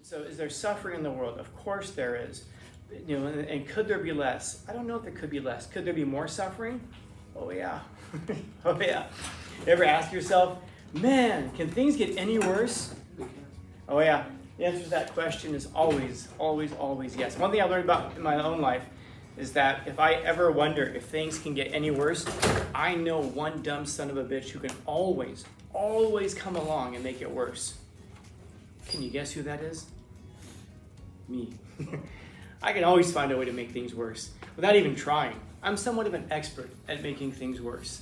So is there suffering in the world? Of course there is. And could there be less? I don't know if there could be less. Could there be more suffering? Oh yeah. Oh yeah. You ever ask yourself, man, can things get any worse? Oh yeah. The answer to that question is always, always, always yes. One thing I learned about in my own life is that if I ever wonder if things can get any worse, I know one dumb son of a bitch who can always, always come along and make it worse. Can you guess who that is? Me. I can always find a way to make things worse without even trying. I'm somewhat of an expert at making things worse.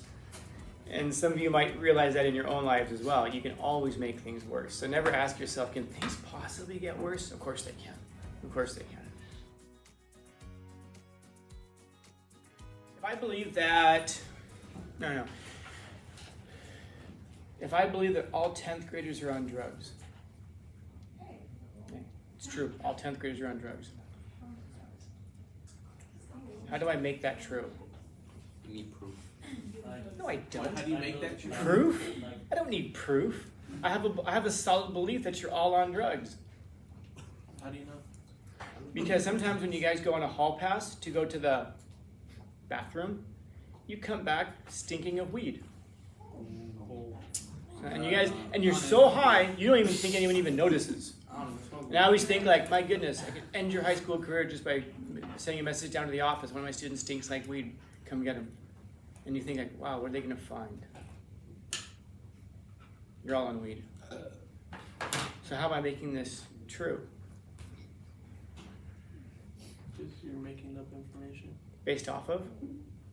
And some of you might realize that in your own lives as well. You can always make things worse. So never ask yourself, can things possibly get worse? Of course they can. Of course they can. If I believe that, If I believe that all 10th graders are on drugs. Okay. It's true, all 10th graders are on drugs. How do I make that true? You need proof. No, I don't. How do you make that true? Proof? I don't need proof. I have a solid belief that you're all on drugs. How do you know? Because sometimes when you guys go on a hall pass to go to the bathroom, you come back stinking of weed. And you're so high, you don't even think anyone even notices. And I always think like, my goodness, I could end your high school career just by sending a message down to the office. One of my students stinks like weed, come get him. And you think like, wow, what are they gonna find? You're all on weed. So how am I making this true? Just you're making up information. Based off of?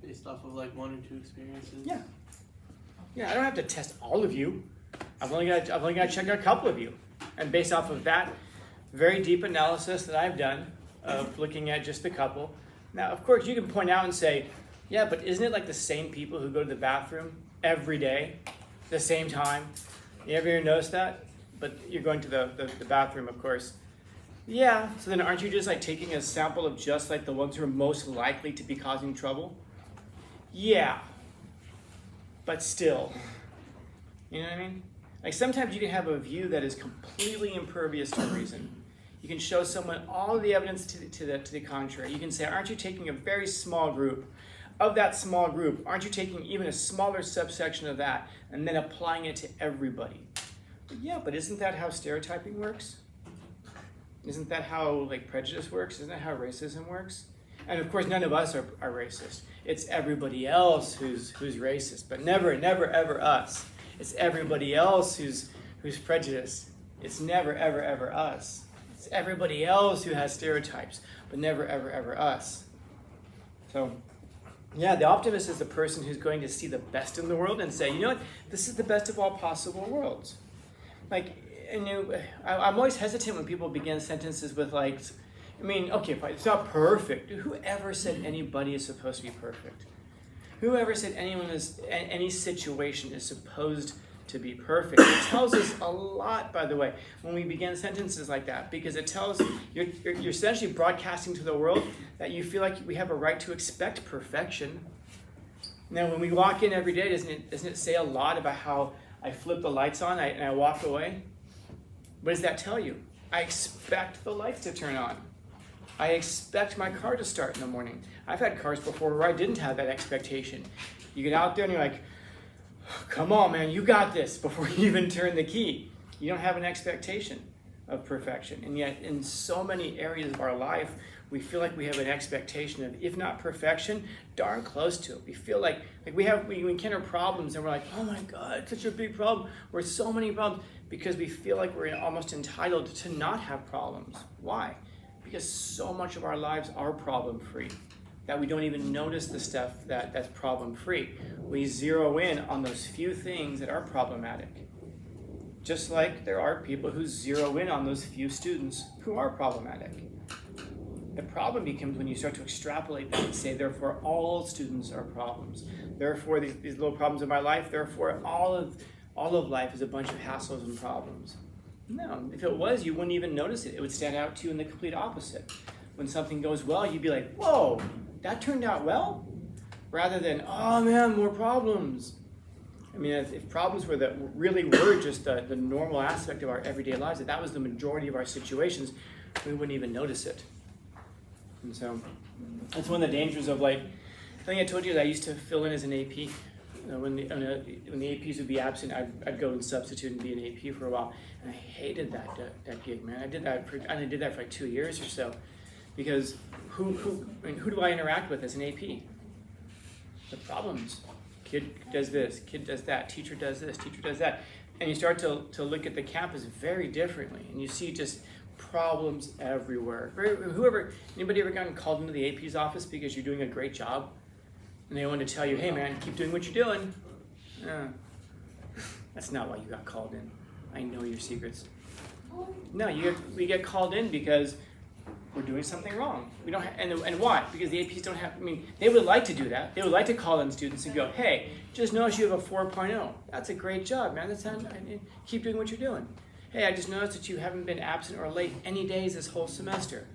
Based off of like 1 or 2 experiences. Yeah. Yeah, I don't have to test all of you. I've only got to check a couple of you. And based off of that very deep analysis that I've done of looking at just a couple. Now, of course, you can point out and say, yeah, but isn't it like the same people who go to the bathroom every day, the same time? You ever notice that? But you're going to the bathroom, of course. Yeah, so then aren't you just like taking a sample of just like the ones who are most likely to be causing trouble? Yeah, but still. You know what I mean? Like sometimes you can have a view that is completely impervious to reason. You can show someone all of the evidence to the contrary. You can say, aren't you taking a very small group? Of that small group, aren't you taking even a smaller subsection of that and then applying it to everybody? Yeah, but isn't that how stereotyping works? Isn't that how like prejudice works? Isn't that how racism works? And of course, none of us are racist. It's everybody else who's racist, but never, never, ever us. It's everybody else who's prejudiced. It's never, ever, ever us. It's everybody else who has stereotypes, but never, ever, ever us. So, yeah, the optimist is the person who's going to see the best in the world and say, you know what, this is the best of all possible worlds. Like, I'm always hesitant when people begin sentences with like, I mean, okay, fine, it's not perfect. Whoever said anybody is supposed to be perfect? Whoever said any situation is supposed to be perfect? It tells us a lot, by the way, when we begin sentences like that, because it tells you're essentially broadcasting to the world that you feel like we have a right to expect perfection. Now, when we walk in every day, doesn't it say a lot about how I flip the lights on and I walk away? What does that tell you? I expect the lights to turn on. I expect my car to start in the morning. I've had cars before where I didn't have that expectation. You get out there and you're like, come on, man, you got this, before you even turn the key. You don't have an expectation of perfection. And yet, in so many areas of our life, we feel like we have an expectation of, if not perfection, darn close to it. We feel like we encounter problems and we're like, oh my God, it's such a big problem. We're so many problems because we feel like we're almost entitled to not have problems. Why? Because so much of our lives are problem-free that we don't even notice the stuff that's problem-free. We zero in on those few things that are problematic. Just like there are people who zero in on those few students who are problematic. The problem becomes when you start to extrapolate that and say, therefore, all students are problems. Therefore, these little problems in my life, therefore, all of life is a bunch of hassles and problems. No, if it was, you wouldn't even notice it. It would stand out to you in the complete opposite. When something goes well, you'd be like, whoa, that turned out well? Rather than, oh man, more problems. I mean, if problems were that really were just the normal aspect of our everyday lives, if that was the majority of our situations, we wouldn't even notice it. And so that's one of the dangers of, like, I think I told you that I used to fill in as an AP. When the APs would be absent, I'd go and substitute and be an AP for a while, and I hated that gig, man. I did that for like 2 years or so, because who do I interact with as an AP? The problems. Kid does this, kid does that, teacher does this, teacher does that, and you start to look at the campus very differently, and you see just problems everywhere. Anybody ever gotten called into the AP's office because you're doing a great job? And they want to tell you, hey man, keep doing what you're doing. That's not why you got called in. I know your secrets. No, we get called in because we're doing something wrong. We don't and why? Because the APs don't have, I mean, they would like to do that. They would like to call in students and go, hey, just notice you have a 4.0. That's a great job, man. Keep doing what you're doing. Hey, I just noticed that you haven't been absent or late any days this whole semester.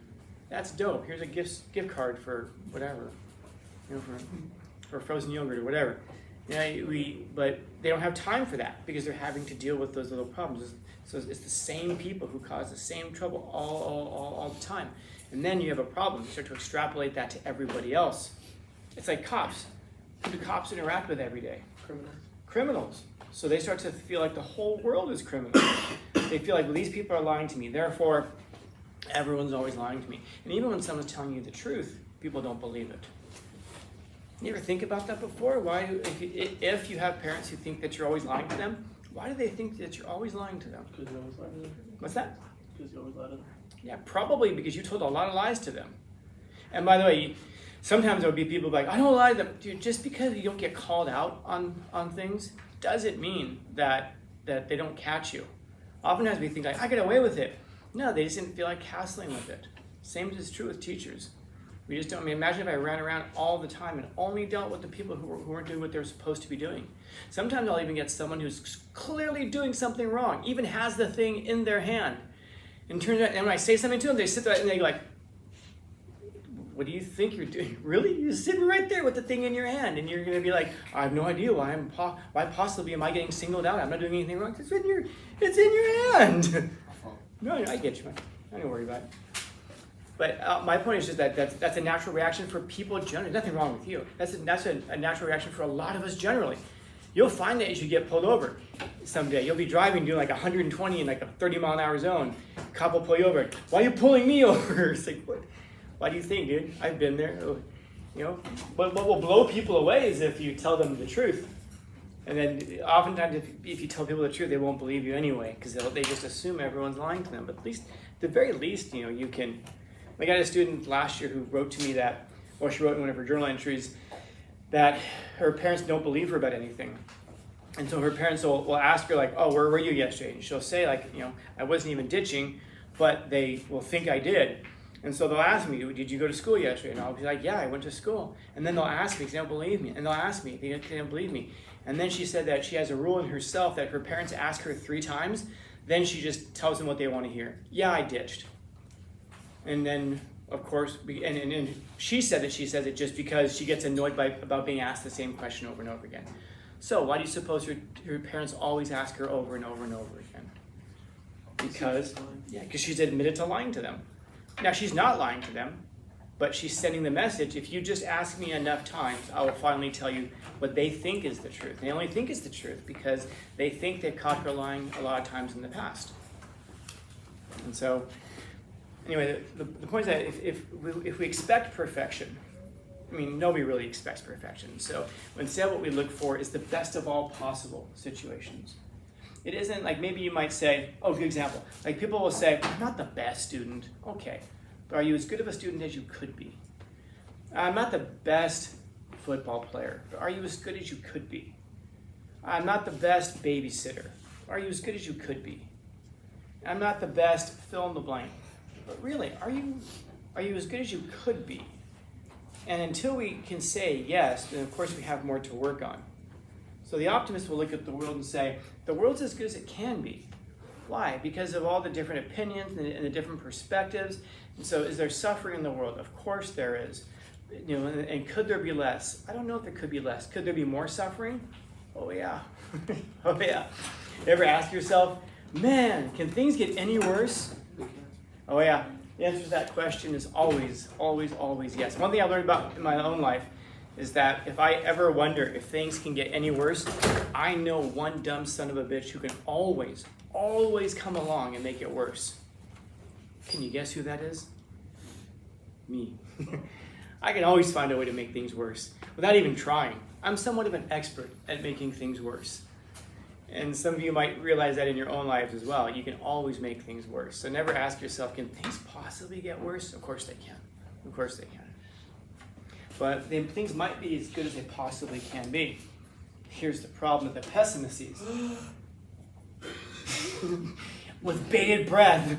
That's dope. Here's a gift card for whatever, for frozen yogurt or whatever. But they don't have time for that because they're having to deal with those little problems. So it's the same people who cause the same trouble all the time. And then you have a problem. You start to extrapolate that to everybody else. It's like cops. Who do cops interact with every day? Criminals. So they start to feel like the whole world is criminal. They feel like, well, these people are lying to me, therefore everyone's always lying to me. And even when someone's telling you the truth, people don't believe it. You ever think about that before? Why, if you have parents who think that you're always lying to them, why do they think that you're always lying to them? Because you always lie to them. What's that? Because you always lie to them. Yeah, probably because you told a lot of lies to them. And by the way, sometimes there will be people like, I don't lie to them. Dude, just because you don't get called out on things doesn't mean that they don't catch you. Oftentimes we think like, I get away with it. No, they just didn't feel like hassling with it. Same is true with teachers. We just don't. I mean, imagine if I ran around all the time and only dealt with the people who weren't doing what they're supposed to be doing. Sometimes I'll even get someone who's clearly doing something wrong, even has the thing in their hand, and turns out, and when I say something to them, they sit there and they go like, "What do you think you're doing? Really? You're sitting right there with the thing in your hand, and you're going to be like, I have no idea why possibly am I getting singled out? I'm not doing anything wrong. It's in your hand." No, I get you, man. Don't worry about it. But my point is just that that's a natural reaction for people generally. Nothing wrong with you. That's a natural reaction for a lot of us generally. You'll find that as you get pulled over someday. You'll be driving doing like 120 in like a 30-mile-an-hour zone. Cop will pull you over. Why are you pulling me over? It's like, what? Why do you think, dude? I've been there. But what will blow people away is if you tell them the truth. And then oftentimes if you tell people the truth, they won't believe you anyway because they just assume everyone's lying to them. But at the very least, you can. I got a student last year who wrote to me she wrote in one of her journal entries that her parents don't believe her about anything. And so her parents will ask her like, oh, where were you yesterday? And she'll say like, I wasn't even ditching, but they will think I did. And so they'll ask me, did you go to school yesterday? And I'll be like, yeah, I went to school. And then they'll ask me because they don't believe me. And they'll ask me, they don't believe me. And then she said that she has a rule in herself that her parents ask her 3 times, then she just tells them what they want to hear. Yeah, I ditched. And then, of course, and she said that she says it just because she gets annoyed about being asked the same question over and over again. So why do you suppose her parents always ask her over and over and over again? Because she's admitted to lying to them. Now, she's not lying to them, but she's sending the message, if you just ask me enough times, I will finally tell you what they think is the truth. They only think it's the truth because they think they've caught her lying a lot of times in the past. And so, anyway, the point is that if we expect perfection, I mean, nobody really expects perfection. So instead what we look for is the best of all possible situations. It isn't like, maybe you might say, good example, like people will say, I'm not the best student. Okay, but are you as good of a student as you could be? I'm not the best football player, but are you as good as you could be? I'm not the best babysitter. Are you as good as you could be? I'm not the best fill in the blank. But really, are you as good as you could be? And until we can say yes, then of course we have more to work on. So the optimist will look at the world and say, the world's as good as it can be. Why? Because of all the different opinions and the different perspectives. And so is there suffering in the world? Of course there is. And could there be less? I don't know if there could be less. Could there be more suffering? Oh yeah. Oh yeah. You ever ask yourself, man, can things get any worse? Oh yeah. The answer to that question is always, always, always yes. One thing I learned about in my own life is that if I ever wonder if things can get any worse, I know one dumb son of a bitch who can always, always come along and make it worse. Can you guess who that is? Me. I can always find a way to make things worse without even trying. I'm somewhat of an expert at making things worse. And some of you might realize that in your own lives as well. You can always make things worse. So never ask yourself, can things possibly get worse? Of course they can. Of course they can. But things might be as good as they possibly can be. Here's the problem that the pessimist sees. With bated breath.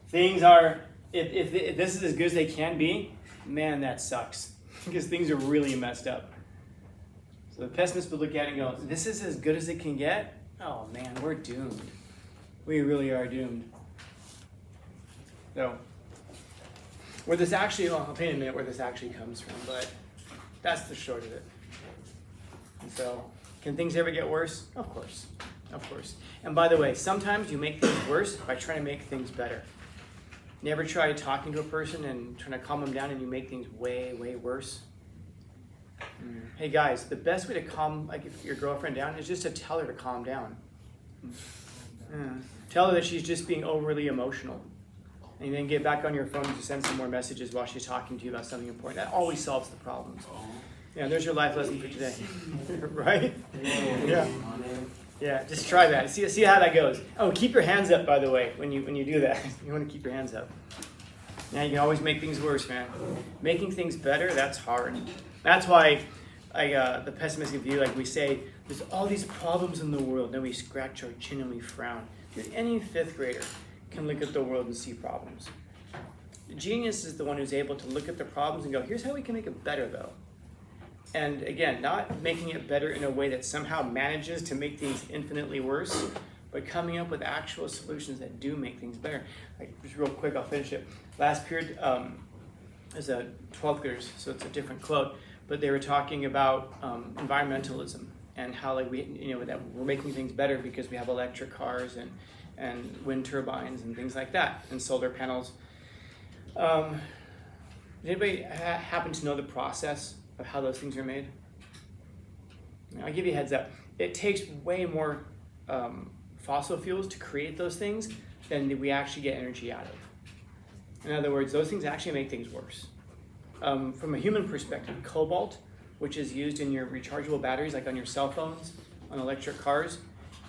Things are, if this is as good as they can be, man, that sucks. Because things are really messed up. So the pessimist would look at it and go, this is as good as it can get? Oh man, we're doomed. We really are doomed. So, where this actually, well, I'll tell you in a minute where this actually comes from, but that's the short of it. And so, can things ever get worse? Of course. Of course. And by the way, sometimes you make things worse by trying to make things better. You ever try talking to a person and trying to calm them down and you make things way, way worse? Hey guys, the best way to calm your girlfriend down is just to tell her to calm down. Tell her that she's just being overly emotional. And then get back on your phone to send some more messages while she's talking to you about something important. That always solves the problems. Yeah, there's your life lesson for today. Right? Yeah. Yeah, just try that. See how that goes. Oh, keep your hands up, by the way, when you do that. You want to keep your hands up. Now you can always make things worse, man. Making things better, that's hard. That's why the pessimistic view, like we say, there's all these problems in the world, then we scratch our chin and we frown. Dude, any fifth grader can look at the world and see problems. The genius is the one who's able to look at the problems and go, here's how we can make it better, though. And again, not making it better in a way that somehow manages to make things infinitely worse, but coming up with actual solutions that do make things better. Like, just real quick, I'll finish it. Last period is a 12th graders, so it's a different club, but they were talking about environmentalism and how that we're making things better because we have electric cars and wind turbines and things like that, and solar panels. Does anybody happen to know the process of how those things are made? I'll give you a heads up. It takes way more fossil fuels to create those things than we actually get energy out of. In other words, those things actually make things worse. From a human perspective, cobalt, which is used in your rechargeable batteries, like on your cell phones, on electric cars,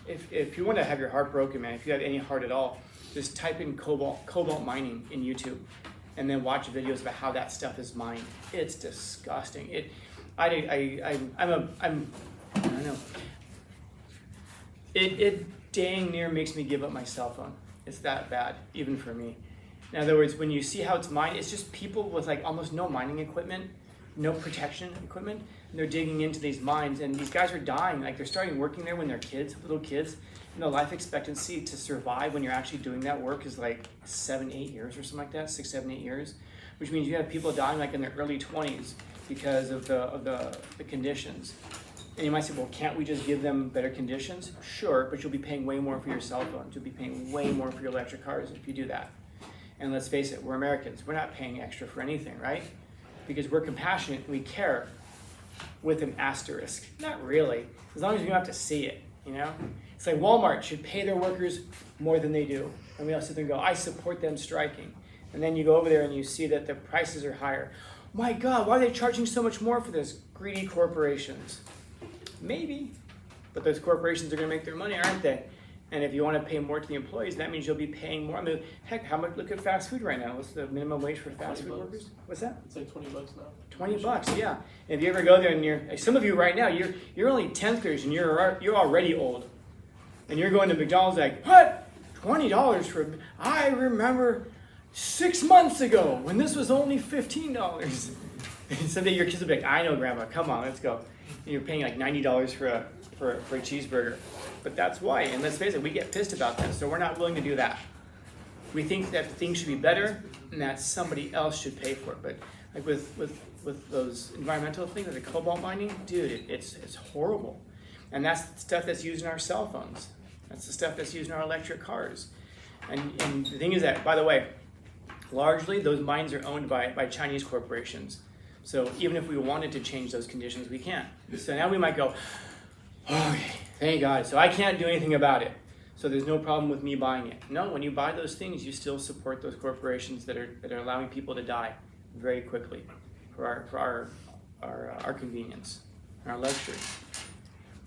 if you want to have your heart broken, man, if you have any heart at all, just type in cobalt mining in YouTube, and then watch videos about how that stuff is mined. It's disgusting. I don't know. It dang near makes me give up my cell phone. It's that bad, even for me. In other words, when you see how it's mined, it's just people with like almost no mining equipment, no protection equipment, and they're digging into these mines, and these guys are dying. Like, they're starting working there when they're kids, little kids, and the life expectancy to survive when you're actually doing that work is like 7-8 years or something like that, 6, 7, 8 years, which means you have people dying like in their early 20s because of the conditions. And you might say, well, can't we just give them better conditions? Sure, but you'll be paying way more for your cell phones. You'll be paying way more for your electric cars if you do that. And let's face it, we're Americans. We're not paying extra for anything, right? Because we're compassionate and we care, with an asterisk. Not really, as long as we don't have to see it, you know? It's like Walmart should pay their workers more than they do. And we all sit there and go, I support them striking. And then you go over there and you see that the prices are higher. My God, why are they charging so much more for this? Greedy corporations. Maybe, but those corporations are gonna make their money, aren't they? And if you want to pay more to the employees, that means you'll be paying more. I mean, heck, how much? Look at fast food right now. What's the minimum wage for fast food workers? What's that? It's like $20 now. $20, yeah. And if you ever go there and some of you right now, you're only 10th graders and you're already old, and you're going to McDonald's like, what? $20 for? I remember 6 months ago when this was only $15. And someday your kids will be like, I know, Grandma. Come on, let's go. And you're paying like $90 for a cheeseburger. But that's why, and let's face it, we get pissed about that, so we're not willing to do that. We think that things should be better, and that somebody else should pay for it. But like with those environmental things, like the cobalt mining, dude, it's horrible. And that's the stuff that's used in our cell phones. That's the stuff that's used in our electric cars. And the thing is that, by the way, largely those mines are owned by Chinese corporations. So even if we wanted to change those conditions, we can't. So now we might go, okay, thank God. So I can't do anything about it. So there's no problem with me buying it. No, when you buy those things, you still support those corporations that are allowing people to die very quickly for our convenience and our luxury.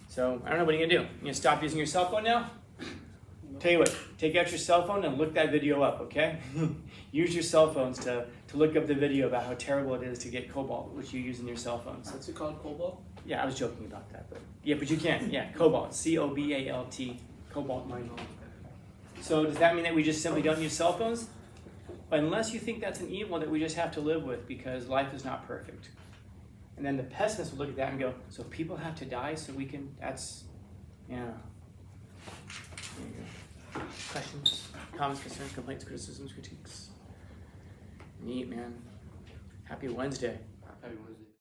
So I don't know, what are you gonna do? You gonna stop using your cell phone now? Tell you what, take out your cell phone and look that video up, okay? Use your cell phones to look up the video about how terrible it is to get cobalt, which you use in your cell phones. What's it called, cobalt? Yeah, I was joking about that, but you can. Yeah, cobalt, C-O-B-A-L-T, cobalt mining. So does that mean that we just simply don't use cell phones? Unless you think that's an evil that we just have to live with because life is not perfect. And then the pessimist will look at that and go, so people have to die so we can, that's, yeah. There you go. Questions, comments, concerns, complaints, criticisms, critiques. Neat, man. Happy Wednesday.